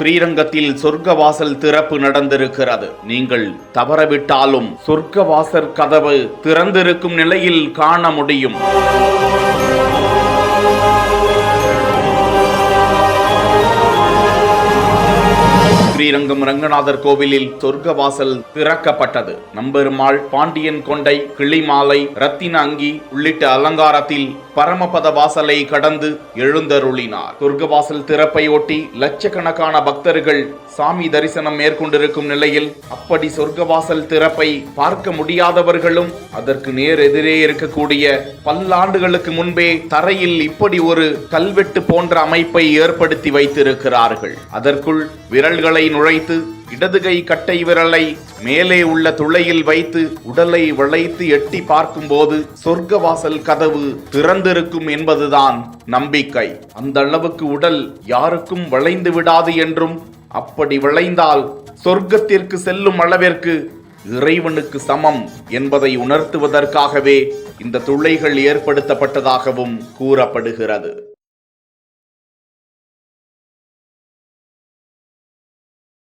ஸ்ரீரங்கத்தில் சொர்க்கவாசல் திறப்பு நடந்திருக்கிறது. நீங்கள் தவறவிட்டாலும் சொர்க்கவாசல் கதவு திறந்திருக்கும் நிலையில் காண முடியும். ஸ்ரீரங்கம் ரங்கநாதர் கோவிலில் சொர்க்கவாசல் திறக்கப்பட்டது. நம்பெருமாள் பாண்டியன் கொண்டை, கிளிமாலை, ரத்தின அங்கி உள்ளிட்ட அலங்காரத்தில் பரமபத வாசலை கடந்து எழுந்தருளினார். சொர்க்கவாசல் திறப்பை ஒட்டி லட்சக்கணக்கான பக்தர்கள் சாமி தரிசனம் மேற்கொண்டிருக்கும் நிலையில் அப்படி சொர்க்கவாசல் திறப்பை பார்க்க முடியாதவர்களும் அதற்கு நேர் எதிரே இருக்கக்கூடிய பல்லாண்டுகளுக்கு முன்பே தரையில் இப்படி ஒரு கல்வெட்டு போன்ற அமைப்பை ஏற்படுத்தி வைத்திருக்கிறார்கள். அதற்குள் விரல்களை நுழைத்து இடதுகை கட்டை விரலை மேலே உள்ள துளையில் வைத்து உடலை வளைத்து எட்டி பார்க்கும்போது சொர்க்கவாசல் கதவு திறந்திருக்கும் என்பதுதான் நம்பிக்கை. அந்த அளவுக்கு உடல் யாருக்கும் வளைந்து விடாது என்றும், அப்படி விளைந்தால் சொர்க்கத்திற்கு செல்லும் அளவிற்கு இறைவனுக்கு சமம் என்பதை உணர்த்துவதற்காகவே இந்த துளைகள் ஏற்படுத்தப்பட்டதாகவும் கூறப்படுகிறது.